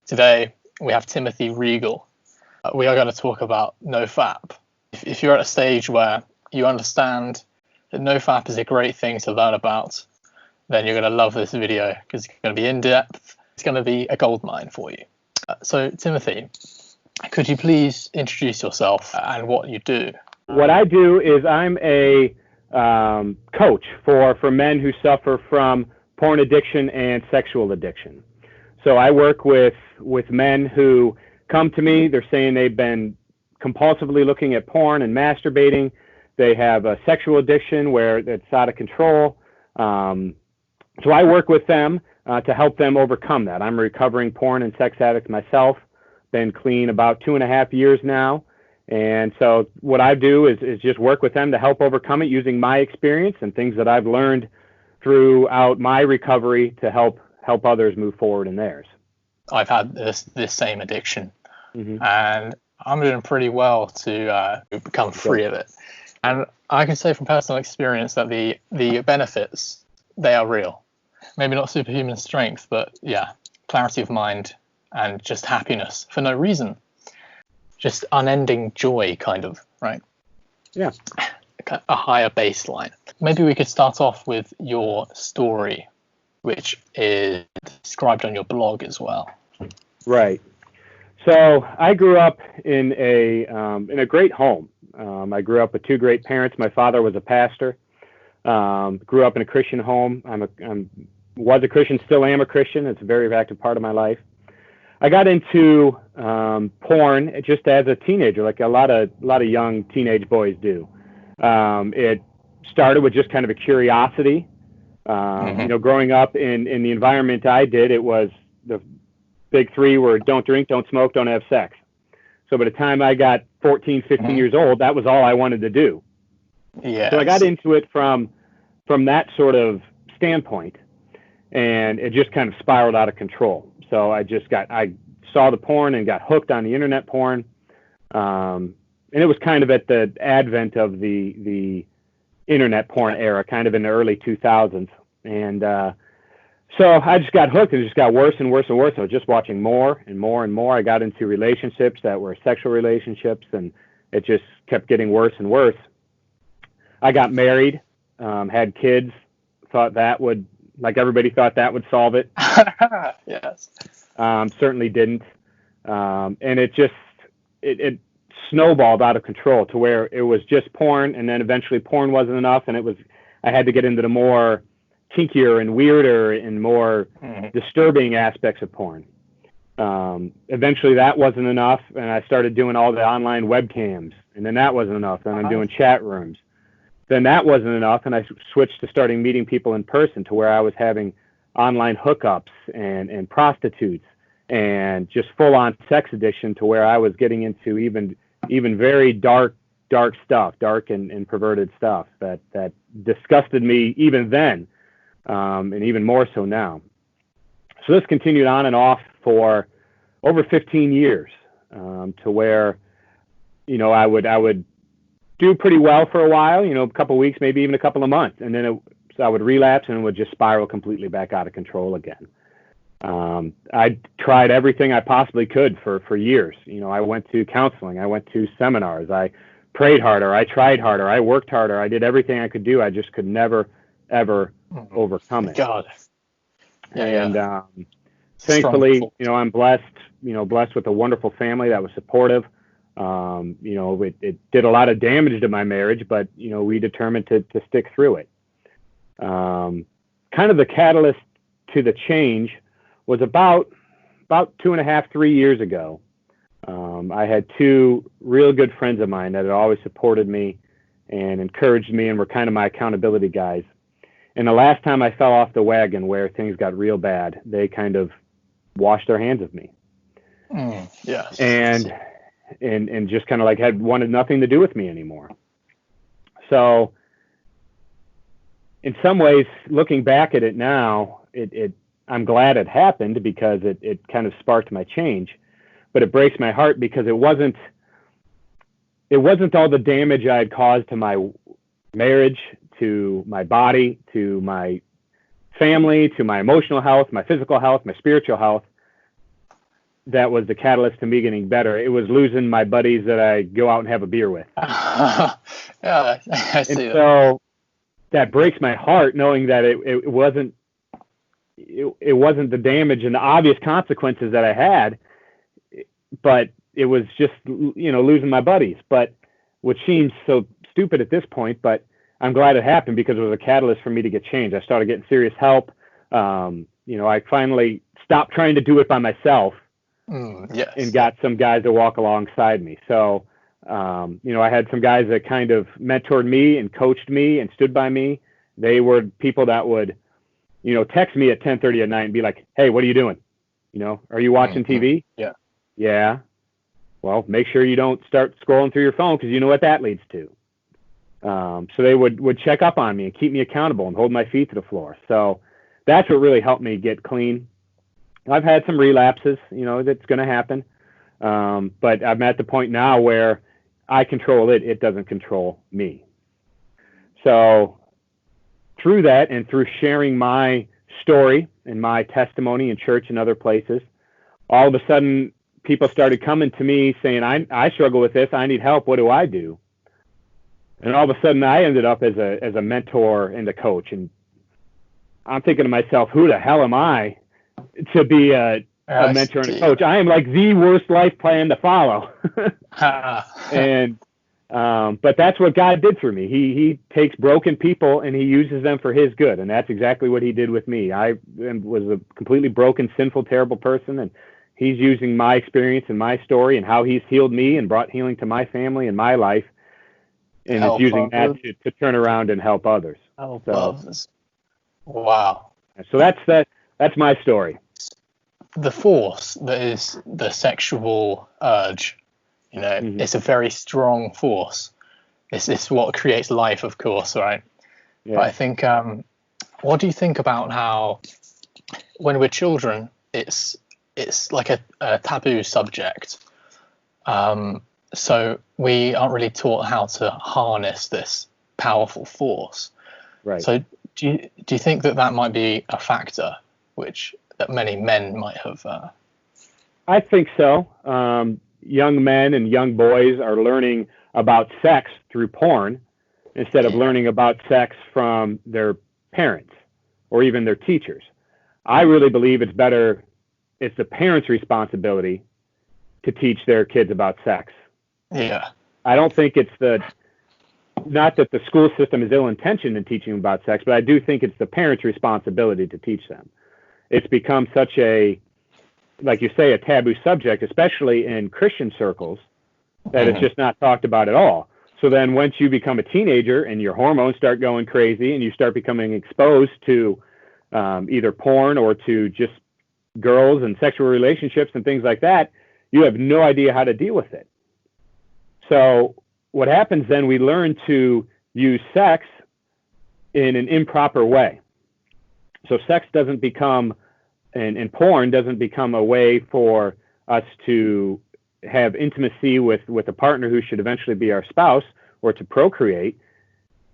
Today, we have Timothy Reigle. We are going to talk about NoFap. If you're at a stage where you understand that NoFap is a great thing to learn about, then you're going to love this video because it's going to be in-depth. It's going to be a goldmine for you. So, Timothy, could you please introduce yourself and what you do? What I do is I'm a coach for men who suffer from porn addiction and sexual addiction. So I work with men who come to me. They're saying they've been compulsively looking at porn and masturbating. They have a sexual addiction where it's out of control. So I work with them to help them overcome that. I'm a recovering porn and sex addict myself. Been clean about 2.5 years now. And so what I do is just work with them to help overcome it using my experience and things that I've learned throughout my recovery to help others move forward in theirs. I've had this same addiction, and I'm doing pretty well to become free of it. And I can say from personal experience that the benefits, they are real. Maybe not superhuman strength, but yeah, clarity of mind and just happiness for no reason. Just unending joy, kind of, right? Yeah. A higher baseline. Maybe we could start off with your story, which is described on your blog as well. Right. So I grew up in a great home. I grew up with two great parents. My father was a pastor. Grew up in a Christian home. Was a Christian, still am a Christian. It's a very active part of my life. I got into porn just as a teenager, like a lot of young teenage boys do. It started with just kind of a curiosity. Growing up in the environment I did, it was the big three were don't drink, don't smoke, don't have sex. So by the time I got 14, 15 years old, that was all I wanted to do. Yeah. So I got into it from that sort of standpoint, and it just kind of spiraled out of control. So I saw the porn and got hooked on the internet porn. And it was kind of at the advent of the internet porn era, kind of in the early 2000s. And so I just got hooked, and it just got worse and worse and worse. I was just watching more and more and more. I got into relationships that were sexual relationships, and it just kept getting worse and worse. I got married, had kids, thought that would, like everybody thought that would solve it. Yes. Certainly didn't. And it snowballed out of control to where it was just porn, and then eventually porn wasn't enough, and I had to get into the more kinkier and weirder and more disturbing aspects of porn. Eventually that wasn't enough, and I started doing all the online webcams, and then that wasn't enough. Then I'm doing chat rooms. Then that wasn't enough, and I switched to starting meeting people in person, to where I was having online hookups and prostitutes and just full-on sex addiction, to where I was getting into even very dark stuff, dark and perverted stuff that disgusted me even then, and even more so now. So this continued on and off for over 15 years, to where, I would do pretty well for a while, a couple of weeks, maybe even a couple of months, and then I would relapse and it would just spiral completely back out of control again. I tried everything I possibly could for years. I went to counseling, I went to seminars, I prayed harder, I tried harder, I worked harder, I did everything I could do. I just could never, ever overcome it. God. Yeah. And thankfully, I'm blessed with a wonderful family that was supportive. It did a lot of damage to my marriage, but, we determined to stick through it. Kind of the catalyst to the change was about 2.5, 3 years ago. I had two real good friends of mine that had always supported me and encouraged me and were kind of my accountability guys. And the last time I fell off the wagon where things got real bad, they kind of washed their hands of me. Yes. And just kind of wanted nothing to do with me anymore. So in some ways, looking back at it now, I'm glad it happened, because it kind of sparked my change. But it breaks my heart because it wasn't all the damage I had caused to my marriage, to my body, to my family, to my emotional health, my physical health, my spiritual health. that was the catalyst to me getting better. It was losing my buddies that I go out and have a beer with. Yeah, I see and so that breaks my heart, knowing that it wasn't the damage and the obvious consequences that I had, but it was just, losing my buddies. But which seems so stupid at this point, but I'm glad it happened because it was a catalyst for me to get changed. I started getting serious help. I finally stopped trying to do it by myself. Yes. And got some guys to walk alongside me. So, I had some guys that kind of mentored me and coached me and stood by me. They were people that would, text me at 10:30 at night and be like, "Hey, what are you doing? Are you watching TV?" Yeah. Yeah. Well, make sure you don't start scrolling through your phone because you know what that leads to. So they would check up on me and keep me accountable and hold my feet to the floor. So that's what really helped me get clean. I've had some relapses, that's going to happen. But I'm at the point now where I control it. It doesn't control me. So through that and through sharing my story and my testimony in church and other places, all of a sudden people started coming to me saying, I struggle with this. I need help. What do I do? And all of a sudden I ended up as a mentor and a coach. And I'm thinking to myself, who the hell am I to be a mentor and a coach? I am like the worst life plan to follow. And but that's what God did for me. He takes broken people and he uses them for his good, and that's exactly what he did with me. I was a completely broken, sinful, terrible person, and he's using my experience and my story and how he's healed me and brought healing to my family and my life, and is using that to turn around and help others. Help others. Wow. So that's my story. The force that is the sexual urge, it's a very strong force. It's what creates life, of course, right? Yeah. But I think, what do you think about how when we're children, it's like a taboo subject. So we aren't really taught how to harness this powerful force. Right. So do you think that might be a factor that many men might have? I think so. Young men and young boys are learning about sex through porn instead of learning about sex from their parents or even their teachers. I really believe it's the parents' responsibility to teach their kids about sex. Yeah. I don't think it's not that the school system is ill-intentioned in teaching them about sex, but I do think it's the parents' responsibility to teach them. It's become such like you say, a taboo subject, especially in Christian circles, that it's just not talked about at all. So then once you become a teenager and your hormones start going crazy and you start becoming exposed to either porn or to just girls and sexual relationships and things like that, you have no idea how to deal with it. So what happens then, we learn to use sex in an improper way. So sex doesn't become, and porn doesn't become a way for us to have intimacy with a partner who should eventually be our spouse or to procreate.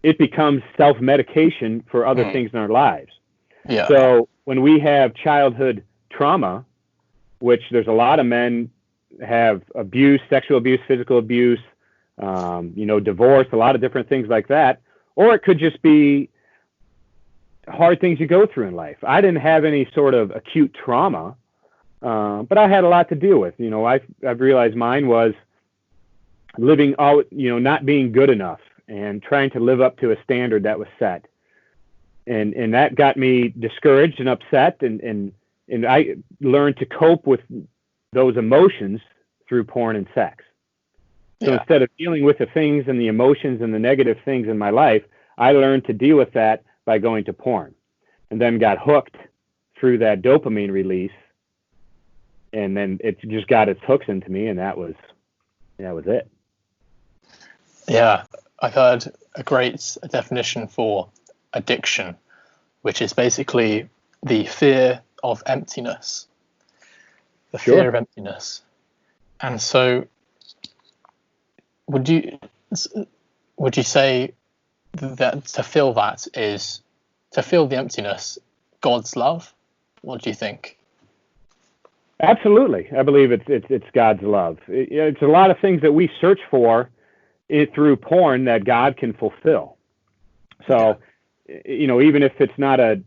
It becomes self-medication for other things in our lives. Yeah. So when we have childhood trauma, which there's a lot of men have abuse, sexual abuse, physical abuse, divorce, a lot of different things like that, or it could just be hard things you go through in life. I didn't have any sort of acute trauma, but I had a lot to deal with. I've realized mine was living out, not being good enough and trying to live up to a standard that was set. And that got me discouraged and upset, and I learned to cope with those emotions through porn and sex. So instead of dealing with the things and the emotions and the negative things in my life, I learned to deal with that by going to porn, and then got hooked through that dopamine release. And then it just got its hooks into me, and that was it. Yeah, I've heard a great definition for addiction, which is basically the fear of emptiness. The fear of emptiness. And so would you say that to feel the emptiness, God's love? What do you think? Absolutely. I believe it's God's love. It's a lot of things that we search for through porn that God can fulfill. So, even if it's not a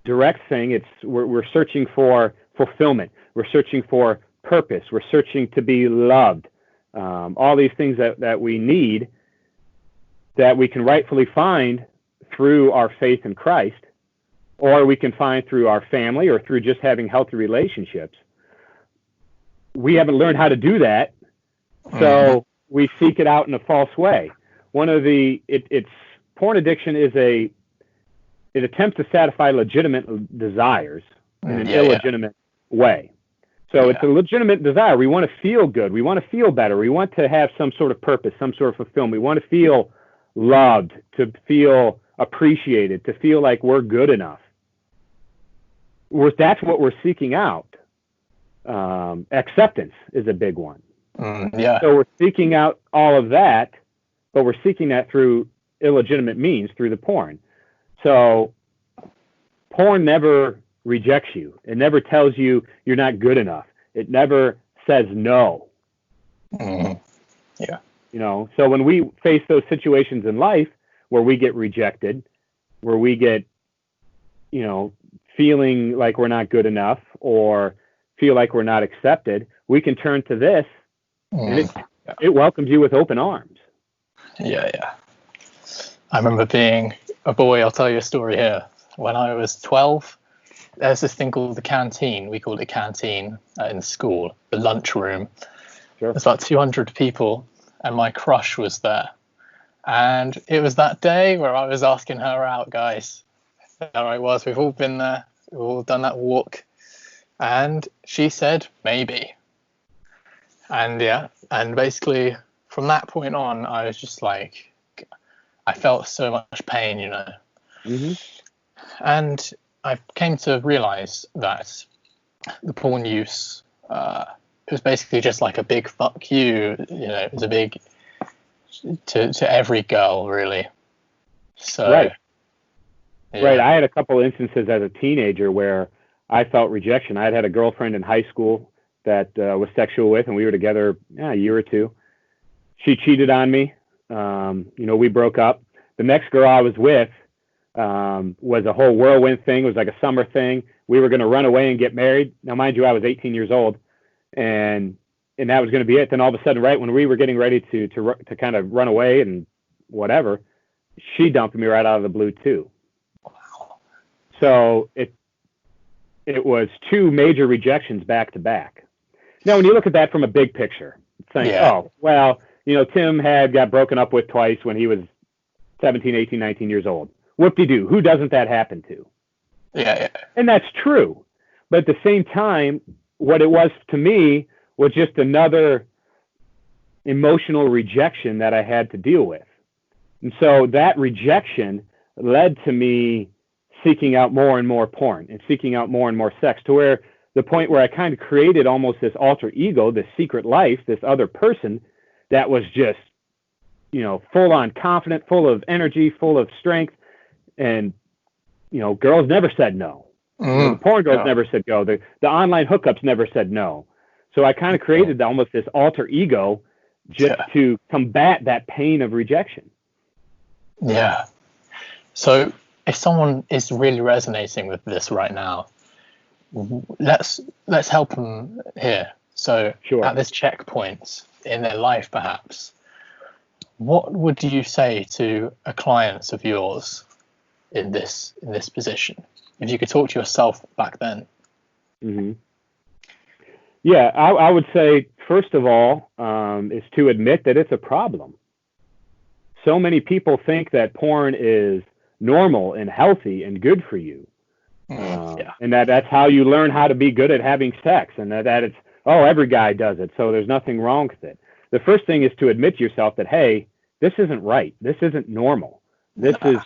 direct thing, we're searching for fulfillment. We're searching for purpose. We're searching to be loved. All these things that we need, that we can rightfully find through our faith in Christ, or we can find through our family or through just having healthy relationships. We haven't learned how to do that, so we seek it out in a false way. Porn addiction it attempts to satisfy legitimate desires in an illegitimate way. So it's a legitimate desire. We want to feel good. We want to feel better. We want to have some sort of purpose, some sort of fulfillment. We want to feel loved, to feel appreciated, to feel like we're good enough. That's what we're seeking out. Acceptance is a big one. So we're seeking out all of that, but we're seeking that through illegitimate means, through the porn. So porn never rejects you. It never tells you you're not good enough. It never says no. So when we face those situations in life where we get rejected, where we get, feeling like we're not good enough or feel like we're not accepted, we can turn to this, and it welcomes you with open arms. I remember being a boy. I'll tell you a story here. When I was 12, there's this thing called the canteen. We called it canteen in school, the lunchroom. Sure. There's about 200 people, and my crush was there. And it was that day where I was asking her out, guys. There I was. We've all been there. We've all done that walk. And she said, maybe. And basically from that point on, I was just like, I felt so much pain, And I came to realize that the porn use, it was basically just like a big fuck you, it was a big, to every girl, really. So, Right. I had a couple instances as a teenager where I felt rejection. I had a girlfriend in high school that was sexual with, and we were together a year or two. She cheated on me. We broke up. The next girl I was with was a whole whirlwind thing. It was like a summer thing. We were going to run away and get married. Now, mind you, I was 18 years old, and that was going to be it. Then all of a sudden, right when we were getting ready to kind of run away and whatever, she dumped me right out of the blue too. So it was two major rejections back to back. Now, when you look at that from a big picture, saying, Tim got broken up with twice when he was 17, 18, 19 years old. Whoop-de-doo. Who doesn't that happen to? Yeah. And that's true. But at the same time, what it was to me was just another emotional rejection that I had to deal with. And so that rejection led to me seeking out more and more porn and seeking out more and more sex, to where the point where I kind of created almost this alter ego, this secret life, this other person that was just, full on confident, full of energy, full of strength. And, girls never said no. The porn girls never said go. The online hookups never said no. So I kind of created almost this alter ego just to combat that pain of rejection. Yeah. So if someone is really resonating with this right now, let's help them here. So at this checkpoint in their life, perhaps, what would you say to a client of yours in this position, if you could talk to yourself back then? Yeah, I would say, first of all, is to admit that it's a problem. So many people think that porn is normal and healthy and good for you. And that's how you learn how to be good at having sex, and that it's, every guy does it, so there's nothing wrong with it. The first thing is to admit to yourself that, hey, this isn't right. This isn't normal.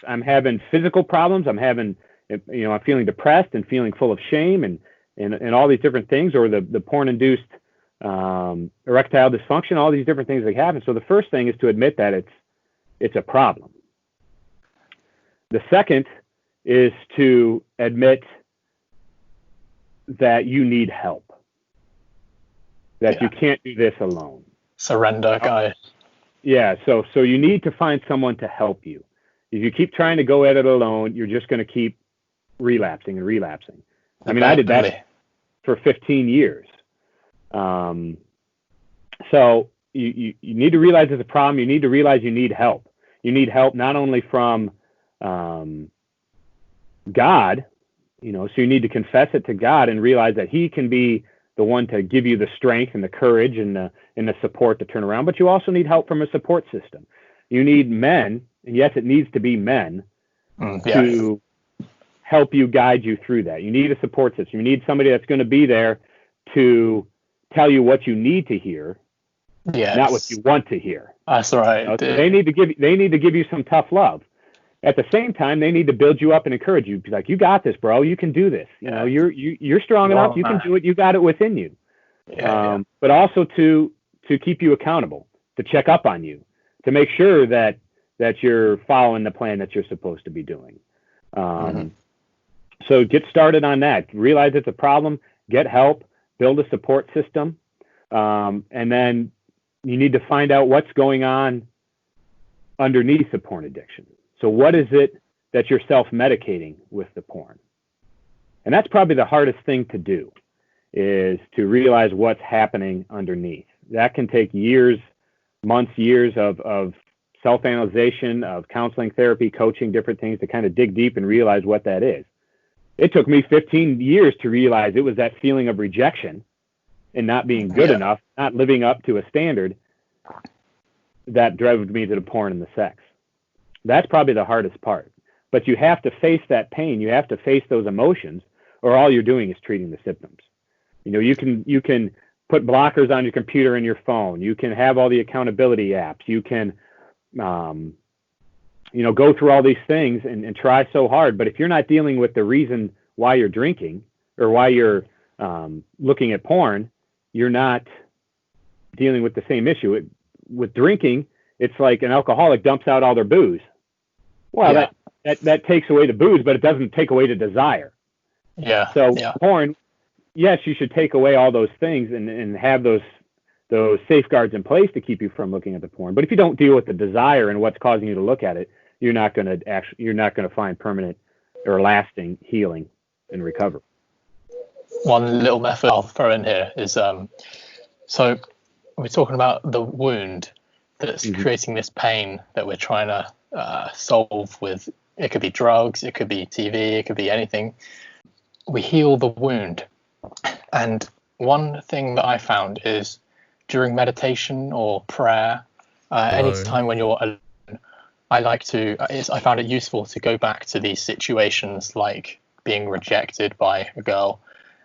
I'm having physical problems. I'm having, I'm feeling depressed and feeling full of shame and all these different things, or the porn-induced erectile dysfunction, all these different things that happen. So the first thing is to admit that it's a problem. The second is to admit that you need help. that you can't do this alone. Surrender, guy. Yeah, so you need to find someone to help you. If you keep trying to go at it alone, you're just going to keep relapsing and relapsing. I mean, I did that for 15 years. So you need to realize there's a problem. You need to realize you need help. You need help not only from God, so you need to confess it to God and realize that he can be the one to give you the strength and the courage and the support to turn around. But you also need help from a support system. You need men, and yes, it needs to be men, to help you, guide you through that. You need a support system. You need somebody that's going to be there to tell you what you need to hear, not what you want to hear. That's right. So they need to give you some tough love. At the same time, they need to build you up and encourage you. Be like, you got this, bro. You can do this. You're strong enough. You can do it. You got it within you. But also to keep you accountable, to check up on you, to make sure that you're following the plan that you're supposed to be doing. So get started on that. Realize it's a problem. Get help. Build a support system. And then you need to find out what's going on underneath the porn addiction. So what is it that you're self-medicating with the porn? And that's probably the hardest thing to do, is to realize what's happening underneath. That can take years, months, years of self-analyzation, of counseling, therapy, coaching, different things to kind of dig deep and realize what that is. It took me 15 years to realize it was that feeling of rejection and not being good enough, not living up to a standard that drove me to the porn and the sex. That's probably the hardest part. But you have to face that pain. You have to face those emotions, or all you're doing is treating the symptoms. You can put blockers on your computer and your phone. You can have all the accountability apps. You can, go through all these things and try so hard. But if you're not dealing with the reason why you're drinking or why you're looking at porn, you're not dealing with the same issue. With drinking, it's like an alcoholic dumps out all their booze. Well, that takes away the booze, but it doesn't take away the desire. Porn, yes, you should take away all those things and have those safeguards in place to keep you from looking at the porn. But if you don't deal with the desire and what's causing you to look at it, you're not going to find permanent or lasting healing and recovery. One little method I'll throw in here is so we're talking about the wound that's creating this pain that we're trying to solve with. It could be drugs, it could be TV, it could be anything. We heal the wound. And one thing that I found is during meditation or prayer, any time when you're alone, I found it useful to go back to these situations like being rejected by a girl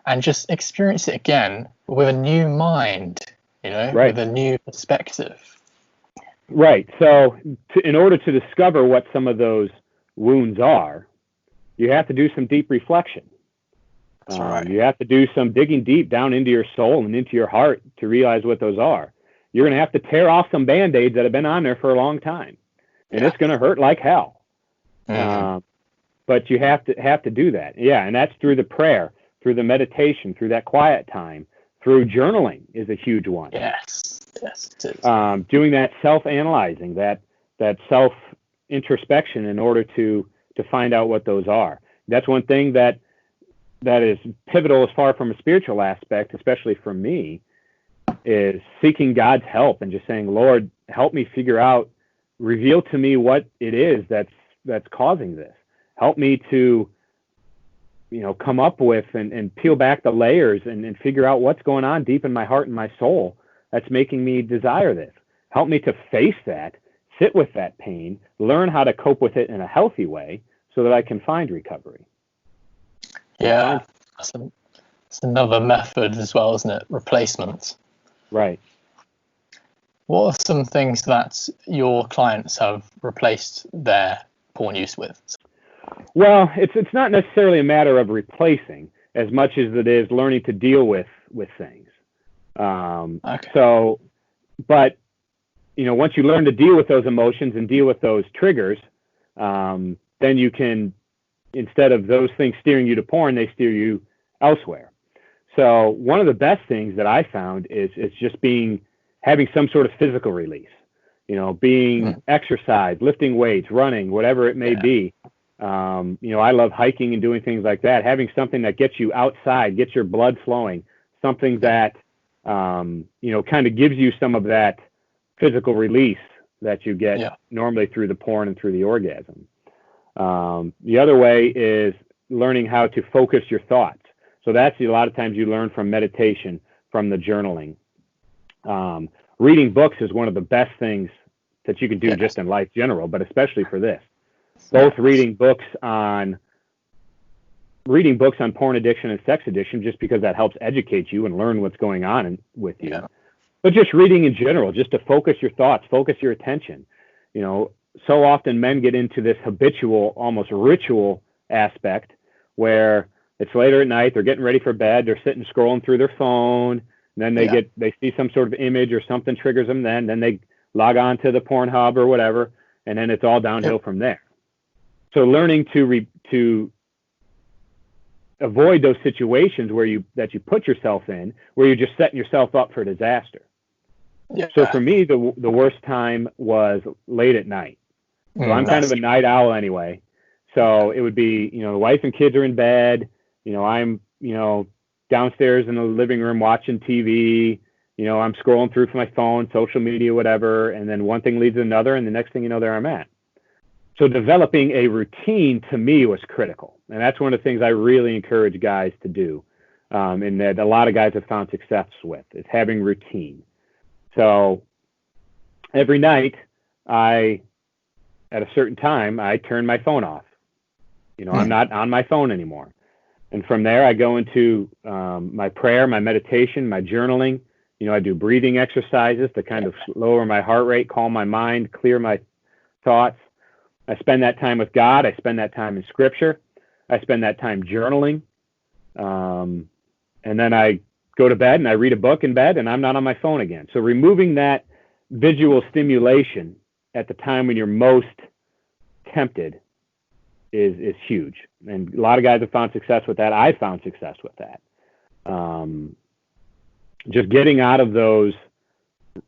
and just experience it again with a new mind, with a new perspective. Right. So in order to discover what some of those wounds are, you have to do some deep reflection. That's right. You have to do some digging deep down into your soul and into your heart to realize what those are. You're going to have to tear off some Band-Aids that have been on there for a long time. And it's going to hurt like hell. But you have to do that. Yeah, and that's through the prayer, through the meditation, through that quiet time, through journaling is a huge one. Yes, it is. Doing that self-analyzing, that self-introspection in order to find out what those are. That's one thing that is pivotal as far from a spiritual aspect, especially for me, is seeking God's help and just saying, Lord, help me figure out, reveal to me what it is that's causing this. Help me to, come up with and peel back the layers and figure out what's going on deep in my heart and my soul that's making me desire this. Help me to face that, sit with that pain, learn how to cope with it in a healthy way so that I can find recovery. Yeah, that's another method as well, isn't it? Replacement. Right. What are some things that your clients have replaced their porn use with? Well, it's not necessarily a matter of replacing as much as it is learning to deal with things. So, but, once you learn to deal with those emotions and deal with those triggers, then you can, instead of those things steering you to porn, they steer you elsewhere. So one of the best things that I found is just having some sort of physical release, being exercise, lifting weights, running, whatever it may be. I love hiking and doing things like that. Having something that gets you outside, gets your blood flowing, something that, kind of gives you some of that physical release that you get normally through the porn and through the orgasm. The other way is learning how to focus your thoughts. So that's a lot of times you learn from meditation, from the journaling. Reading books is one of the best things that you can do just in life general, but especially for this. Both reading books on porn addiction and sex addiction, just because that helps educate you and learn what's going on with you. Yeah. But just reading in general, just to focus your thoughts, focus your attention. So often men get into this habitual, almost ritual aspect where it's later at night, they're getting ready for bed, they're sitting scrolling through their phone, and then they see some sort of image or something triggers them, then they log on to the Pornhub or whatever, and then it's all downhill from there. So learning to avoid those situations that you put yourself in, where you're just setting yourself up for disaster. Yeah. So for me, the worst time was late at night. So I'm kind of a night owl anyway. So it would be, the wife and kids are in bed. I'm, downstairs in the living room watching TV. I'm scrolling through my phone, social media, whatever. And then one thing leads to another. And the next thing you know, there I'm at. So developing a routine to me was critical. And that's one of the things I really encourage guys to do. And that a lot of guys have found success with, is having routine. So every night at a certain time, I turn my phone off. I'm not on my phone anymore. And from there, I go into my prayer, my meditation, my journaling. I do breathing exercises to kind of lower my heart rate, calm my mind, clear my thoughts. I spend that time with God. I spend that time in Scripture. I spend that time journaling. And then I go to bed and I read a book in bed, and I'm not on my phone again. So removing that visual stimulation at the time when you're most tempted is huge. And a lot of guys have found success with that. I found success with that. Just getting out of those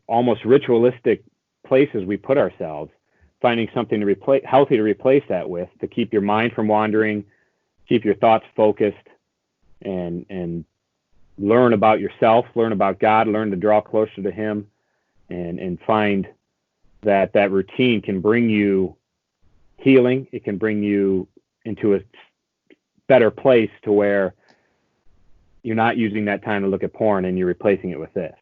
almost ritualistic places we put ourselves, finding something healthy to replace that with, to keep your mind from wandering, keep your thoughts focused, and learn about yourself, learn about God, learn to draw closer to Him, and find that routine can bring you healing. It can bring you into a better place to where you're not using that time to look at porn and you're replacing it with this.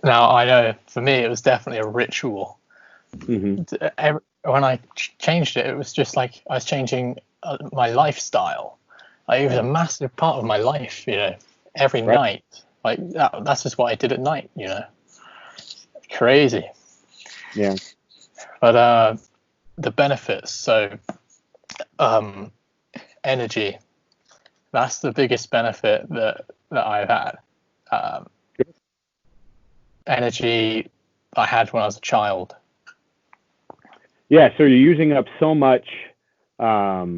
Now, I know for me, it was definitely a ritual. Mm-hmm. When I changed it, it was just like I was changing my lifestyle. It was a massive part of my life, every night. Like that's just what I did at night, Crazy. Yeah. But the benefits, so energy, that's the biggest benefit that I've had. Energy I had when I was a child. Yeah, so you're using up so much energy,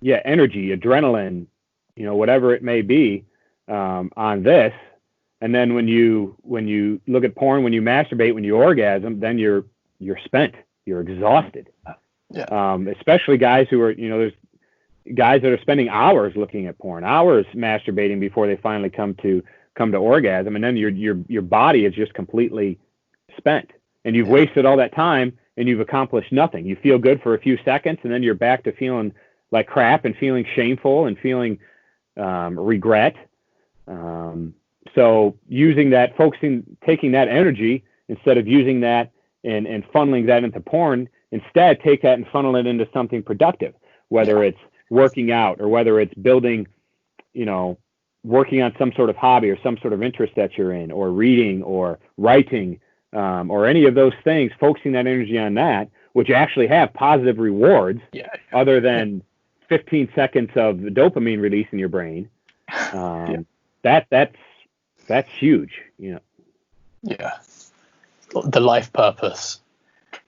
adrenaline, whatever it may be, on this. And then when you look at porn, when you masturbate, when you orgasm, then you're spent, you're exhausted. Yeah. Especially guys who are, there's guys that are spending hours looking at porn, hours masturbating before they finally come to orgasm, and then your body is just completely spent, and you've wasted all that time and you've accomplished nothing. You feel good for a few seconds, and then you're back to feeling like crap and feeling shameful and feeling regret. So using that, taking that energy, instead of using that and funneling that into porn, instead take that and funnel it into something productive, whether it's working out or whether it's building, working on some sort of hobby or some sort of interest that you're in, or reading or writing, or any of those things, focusing that energy on that, which actually have positive rewards other than 15 seconds of dopamine release in your brain. That's huge, Yeah. The life purpose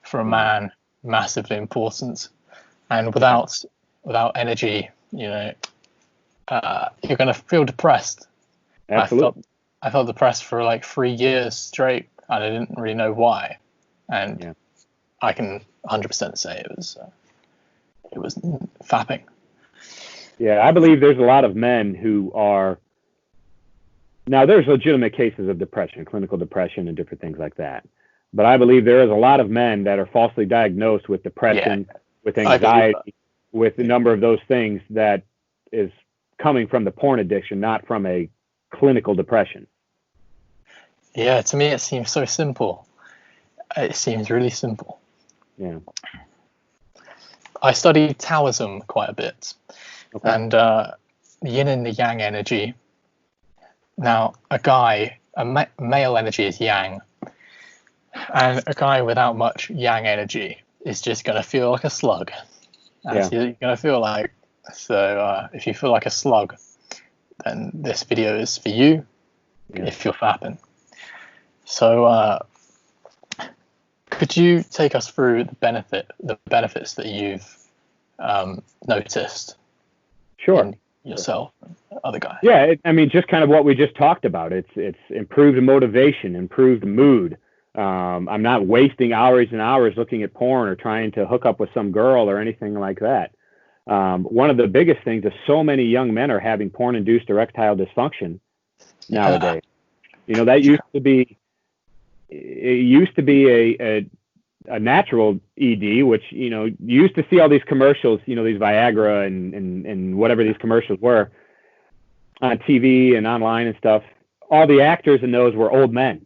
for a man, massively important. And without energy, you're going to feel depressed. Absolutely. I felt depressed for like 3 years straight, and I didn't really know why. And I can 100% say it was fapping. Yeah, I believe there's a lot of men who are. Now, there's legitimate cases of depression, clinical depression, and different things like that. But I believe there is a lot of men that are falsely diagnosed with depression, with anxiety, with a number of those things that is coming from the porn addiction, not from a clinical depression. Yeah, to me it seems so simple. It seems really simple. Yeah. I studied Taoism quite a bit, and the yin and the yang energy. Now, male energy is yang, and a guy without much yang energy is just going to feel like a slug. You're going to feel like, so if you feel like a slug, then this video is for you if you're fapping. So could you take us through the benefits that you've noticed? Sure. In yourself and other guys. Yeah, I mean, just kind of what we just talked about. It's improved motivation, improved mood. I'm not wasting hours and hours looking at porn or trying to hook up with some girl or anything like that. One of the biggest things is so many young men are having porn-induced erectile dysfunction nowadays. That used to be a natural ED, which, you used to see all these commercials, these Viagra and whatever these commercials were on TV and online and stuff. All the actors in those were old men.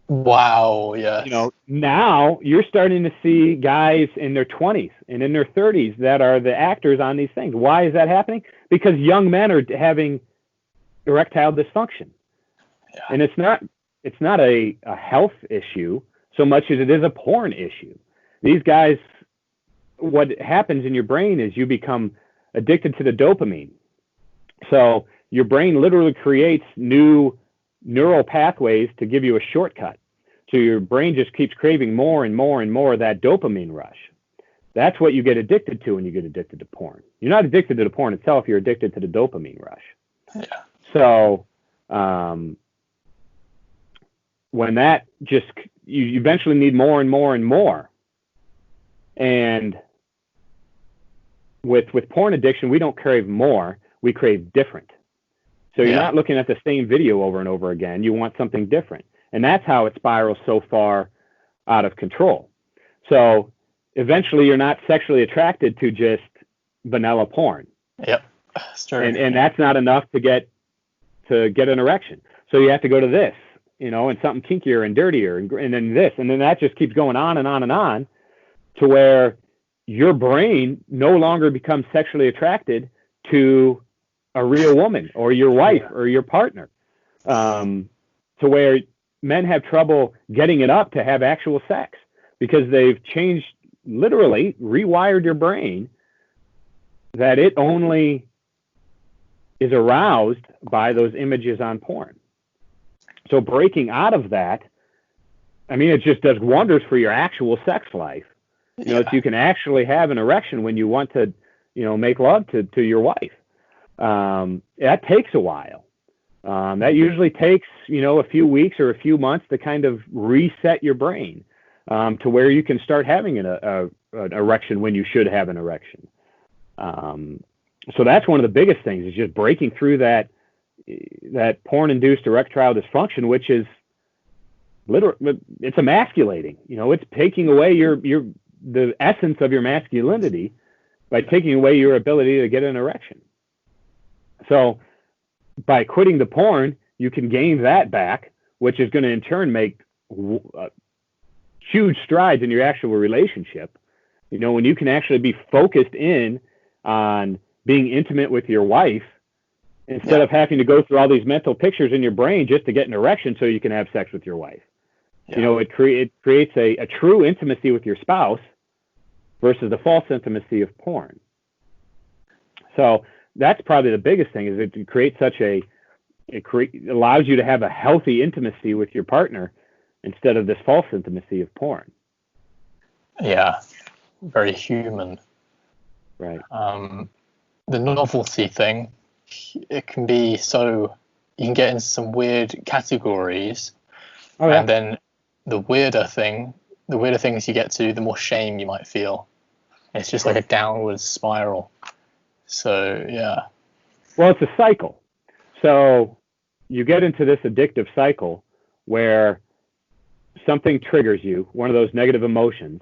Wow, yes. Now you're starting to see guys in their 20s and in their 30s that are the actors on these things. Why is that happening? Because young men are having erectile dysfunction. Yeah. And it's not a health issue so much as it is a porn issue. These guys, what happens in your brain is you become addicted to the dopamine. So your brain literally creates new neural pathways to give you a shortcut. So your brain just keeps craving more and more and more of that dopamine rush. That's what you get addicted to when you get addicted to porn. You're not addicted to the porn itself, you're addicted to the dopamine rush. Yeah. So when that just, you eventually need more and more and more. And with porn addiction, we don't crave more, we crave different. So you're not looking at the same video over and over again. You want something different. And that's how it spirals so far out of control. So eventually you're not sexually attracted to just vanilla porn. Yep. That's true. And that's not enough to get an erection. So you have to go to this, and something kinkier and dirtier, and then this. And then that just keeps going on and on and on to where your brain no longer becomes sexually attracted to a real woman or your wife or your partner, to where men have trouble getting it up to have actual sex because they've changed, literally rewired your brain that it only is aroused by those images on porn. So breaking out of that, I mean, it just does wonders for your actual sex life. So you can actually have an erection when you want to, make love to your wife. That takes a while. That usually takes, a few weeks or a few months to kind of reset your brain to where you can start having an erection when you should have an erection. So that's one of the biggest things is just breaking through that porn-induced erectile dysfunction, which is literally, it's emasculating. It's taking away the essence of your masculinity by taking away your ability to get an erection. So by quitting the porn, you can gain that back, which is going to in turn make huge strides in your actual relationship. When you can actually be focused in on being intimate with your wife instead of having to go through all these mental pictures in your brain just to get an erection so you can have sex with your wife. Yeah. It creates a true intimacy with your spouse versus the false intimacy of porn. So that's probably the biggest thing, is it creates allows you to have a healthy intimacy with your partner instead of this false intimacy of porn. Yeah, very human. Right. The novelty thing, it can be so, you can get into some weird categories. Oh, yeah. And then the weirder things you get to, the more shame you might feel. It's just like a downward spiral. So, yeah. Well, it's a cycle. So you get into this addictive cycle where something triggers you, one of those negative emotions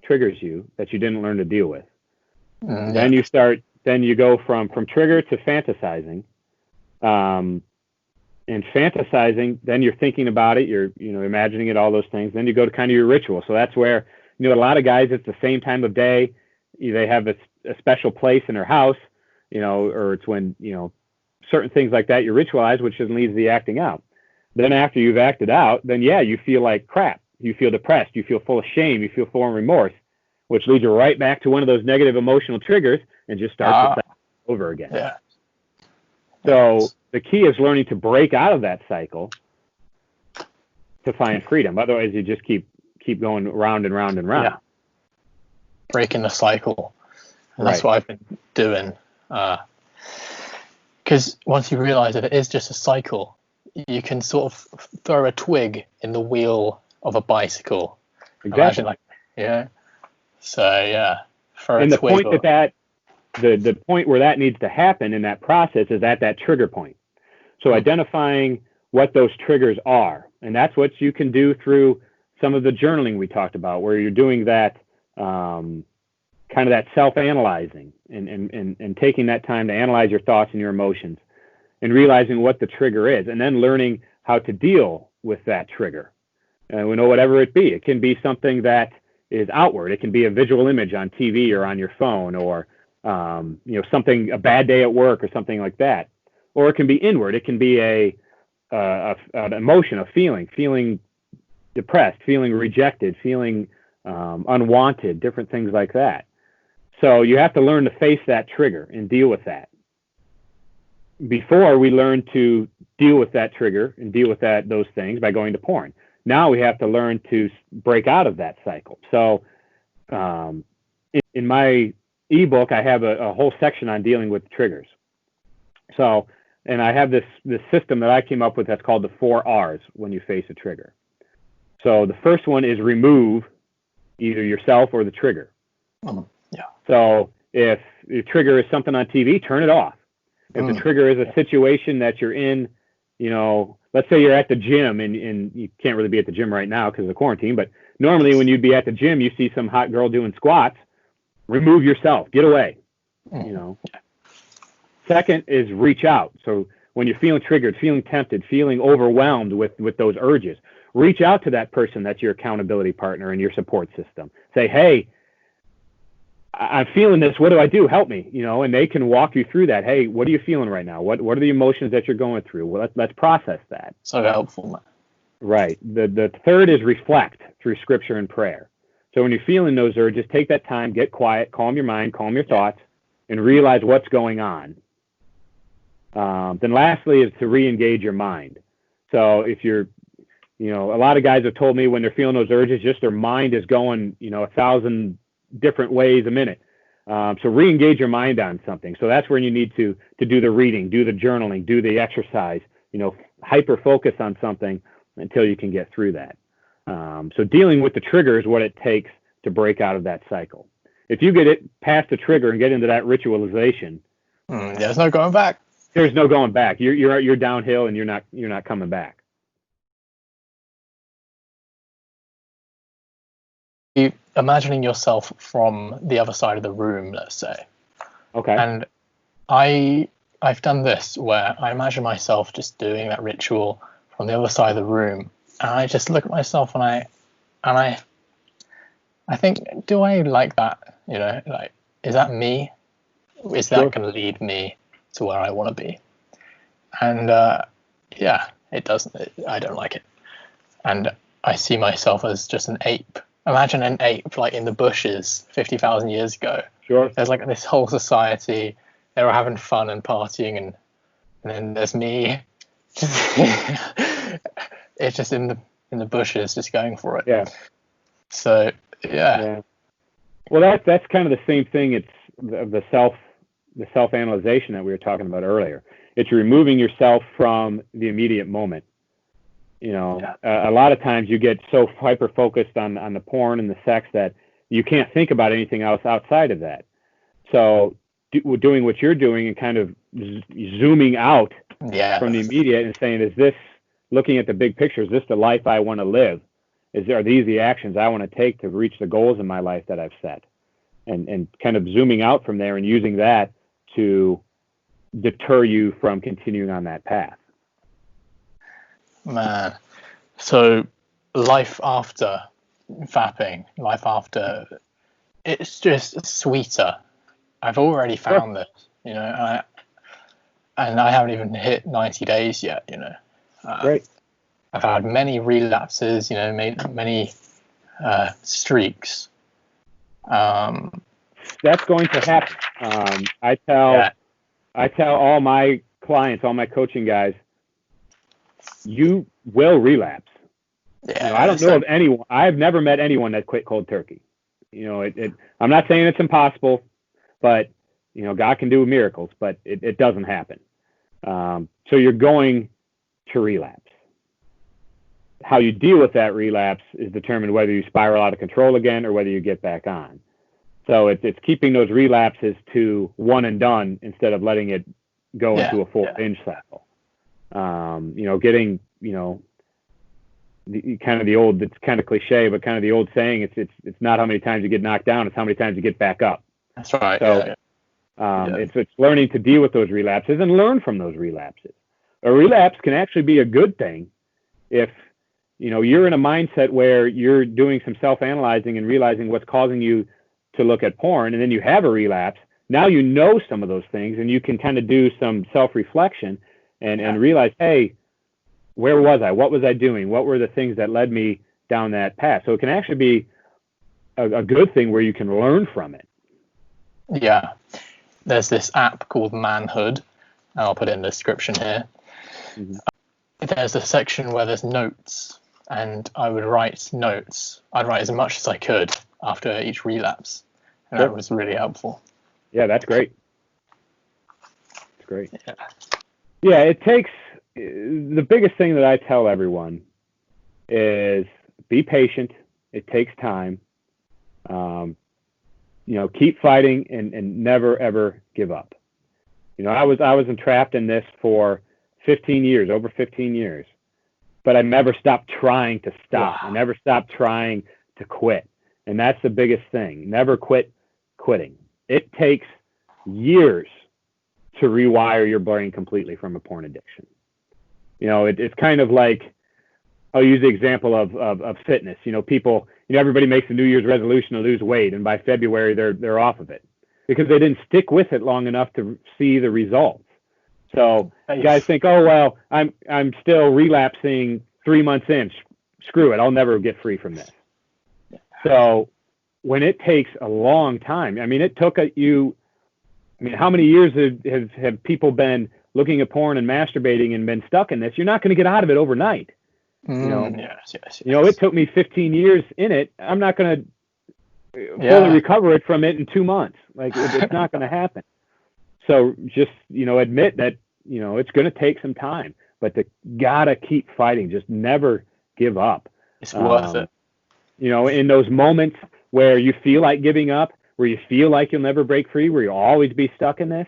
triggers you that you didn't learn to deal with. Then you go from trigger to fantasizing. And fantasizing, then you're thinking about it, you're imagining it, all those things. Then you go to kind of your ritual. So that's where, a lot of guys, it's the same time of day. They have a special place in their house, or it's when, certain things like that you ritualize, which then leads to the acting out. Then after you've acted out, then you feel like crap. You feel depressed. You feel full of shame. You feel full of remorse, which leads you right back to one of those negative emotional triggers and just starts the cycle over again. Yeah. So the key is learning to break out of that cycle to find freedom. Otherwise, you just keep going round and round and round. Yeah. Breaking the cycle. And that's what I've been doing. Because once you realize that it is just a cycle, you can sort of throw a twig in the wheel of a bicycle. Exactly. So, yeah. And the point the point where that needs to happen in that process is at that trigger point. So identifying what those triggers are. And that's what you can do through some of the journaling we talked about, where you're doing that kind of that self-analyzing and taking that time to analyze your thoughts and your emotions and realizing what the trigger is, and then learning how to deal with that trigger. Whatever it be. It can be something that is outward. It can be a visual image on TV or on your phone, or something, a bad day at work or something like that. Or it can be inward. It can be an emotion, a feeling depressed, feeling rejected, feeling unwanted, different things like that. So you have to learn to face that trigger and deal with that. Before, we learned to deal with that trigger and deal with those things by going to porn. Now we have to learn to break out of that cycle. So in my ebook, I have a whole section on dealing with triggers. So, and I have this system that I came up with that's called the 4 R's when you face a trigger. So the first one is remove either yourself or the trigger. Yeah. So if the trigger is something on TV, turn it off. If the trigger is a situation that you're in, let's say you're at the gym, and you can't really be at the gym right now because of the quarantine, but normally when you'd be at the gym, you see some hot girl doing squats, remove yourself, get away, Second is reach out. So when you're feeling triggered, feeling tempted, feeling overwhelmed with those urges, reach out to that person that's your accountability partner and your support system. Say, hey, I'm feeling this. What do I do? Help me, and they can walk you through that. Hey, what are you feeling right now? What are the emotions that you're going through? Well, let's process that. So helpful, man. Right. The third is reflect through scripture and prayer. So when you're feeling those urges, take that time, get quiet, calm your mind, calm your thoughts, and realize what's going on. Then lastly is to re-engage your mind. So if you're, a lot of guys have told me when they're feeling those urges, just their mind is going, 1,000 different ways a minute. So re-engage your mind on something. So that's when you need to do the reading, do the journaling, do the exercise, hyper focus on something until you can get through that. So dealing with the trigger is what it takes to break out of that cycle. If you get it past the trigger and get into that ritualization, there's no going back. There's no going back. You're downhill and you're not coming back. You imagining yourself from the other side of the room, let's say. Okay. And I've done this where I imagine myself just doing that ritual from the other side of the room, and I just look at myself and I think, do I like that? Is that me? Is that going to lead me to where I want to be? And it doesn't. I don't like it. And I see myself as just an ape. Imagine an ape like in the bushes 50,000 years ago. Sure. There's like this whole society. They were having fun and partying, and then there's me. It's just in the bushes, just going for it. Yeah. So yeah. Well, that's kind of the same thing. It's the self the self-analyzation that we were talking about earlier. It's removing yourself from the immediate moment. You know, a lot of times you get so hyper-focused on the porn and the sex that you can't think about anything else outside of that. So doing what you're doing and kind of zooming out from the immediate and saying, is this, looking at the big picture, is this the life I want to live? Are these the actions I want to take to reach the goals in my life that I've set? And kind of zooming out from there and using that to deter you from continuing on that path. Man, so life after fapping, life after, it's just sweeter. I've already found this, you know, and I haven't even hit 90 days yet, you know. Great. I've had many relapses, you know, many streaks. That's going to happen. I tell all my clients, all my coaching guys, you will relapse. Yeah, you know, I don't know of anyone. I've never met anyone that quit cold turkey. You know, I'm not saying it's impossible, but you know, God can do miracles, but it doesn't happen. So you're going to relapse. How you deal with that relapse is determined whether you spiral out of control again or whether you get back on. So it's keeping those relapses to one and done instead of letting it go into a full binge cycle. You know, getting, you know, the old, it's kind of cliche, but kind of the old saying, it's not how many times you get knocked down, it's how many times you get back up. That's right. So it's learning to deal with those relapses and learn from those relapses. A relapse can actually be a good thing if, you know, you're in a mindset where you're doing some self-analyzing and realizing what's causing you to look at porn, and then you have a relapse. Now you know some of those things, and you can kind of do some self-reflection and realize, hey, where was I? What was I doing? What were the things that led me down that path? So it can actually be a good thing where you can learn from it. Yeah. There's this app called Manhood. I'll put it in the description here. Mm-hmm. There's a section where there's notes, and I would write notes. I'd write as much as I could after each relapse, and that was really helpful. Yeah, that's great. It's great. Yeah, it takes, the biggest thing that I tell everyone is be patient. It takes time. You know, keep fighting and never ever give up. You know, I was entrapped in this for 15 years, over 15 years, but I never stopped trying to stop. I never stopped trying to quit. And that's the biggest thing. Never quit quitting. It takes years to rewire your brain completely from a porn addiction. You know, it's kind of like, I'll use the example of fitness. You know, people, you know, everybody makes a New Year's resolution to lose weight, and by February they're off of it because they didn't stick with it long enough to see the results. So guys think, oh well, I'm still relapsing 3 months in. Screw it, I'll never get free from this. So when it takes a long time, I mean, it took you. I mean, how many years have people been looking at porn and masturbating and been stuck in this? You're not going to get out of it overnight. You know, you know, it took me 15 years in it. I'm not going to fully recover it from it in 2 months. Like it's not going to happen. So just, you know, admit that, you know, it's going to take some time, but gotta keep fighting. Just never give up. It's worth it. You know, in those moments where you feel like giving up, where you feel like you'll never break free, where you'll always be stuck in this,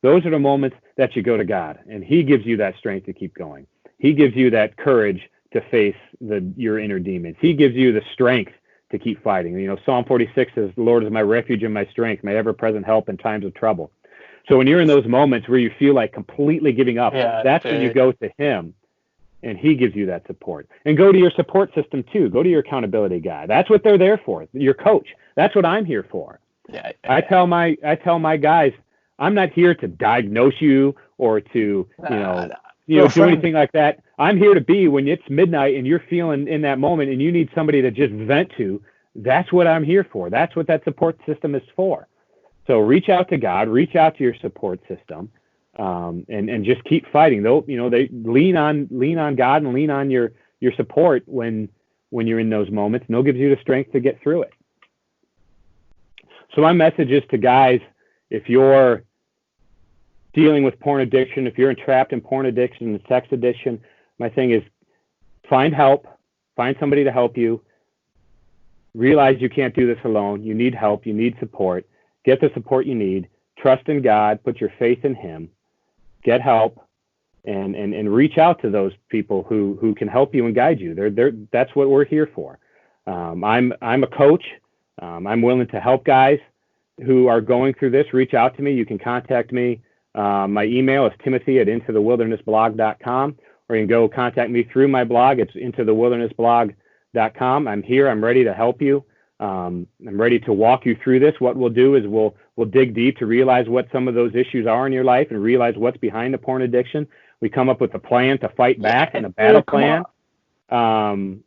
those are the moments that you go to God, and He gives you that strength to keep going. He gives you that courage to face your inner demons. He gives you the strength to keep fighting. You know, Psalm 46 says, "The Lord is my refuge and my strength, my ever-present help in times of trouble." So when you're in those moments where you feel like completely giving up, that's when you go to Him, and He gives you that support. And go to your support system too. Go to your accountability guy. That's what they're there for. Your coach. That's what I'm here for. I tell my guys, I'm not here to diagnose you or to do anything like that. I'm here to be when it's midnight and you're feeling in that moment and you need somebody to just vent to. That's what I'm here for. That's what that support system is for. So reach out to God, reach out to your support system, and just keep fighting. They lean on God and lean on your support when you're in those moments, and they'll give you the strength to get through it. So my message is to guys, if you're dealing with porn addiction, if you're entrapped in porn addiction and sex addiction, my thing is find help, find somebody to help you. Realize you can't do this alone. You need help. You need support. Get the support you need. Trust in God. Put your faith in Him. Get help, and reach out to those people who can help you and guide you. That's what we're here for. I'm a coach. I'm willing to help guys who are going through this. Reach out to me. You can contact me. My email is timothy@intothewildernessblog.com, or you can go contact me through my blog. It's intothewildernessblog.com. I'm here. I'm ready to help you. I'm ready to walk you through this. What we'll do is we'll dig deep to realize what some of those issues are in your life and realize what's behind the porn addiction. We come up with a plan to fight back and a battle plan, and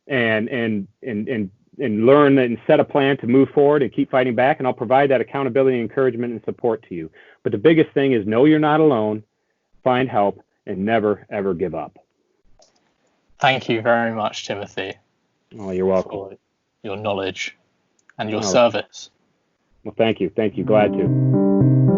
learn and set a plan to move forward and keep fighting back. And I'll provide that accountability, encouragement, and support to you. But the biggest thing is know you're not alone, find help, and never, ever give up. Thank you very much, Timothy. Oh, you're welcome. For your knowledge and your service. Well, thank you. Glad to.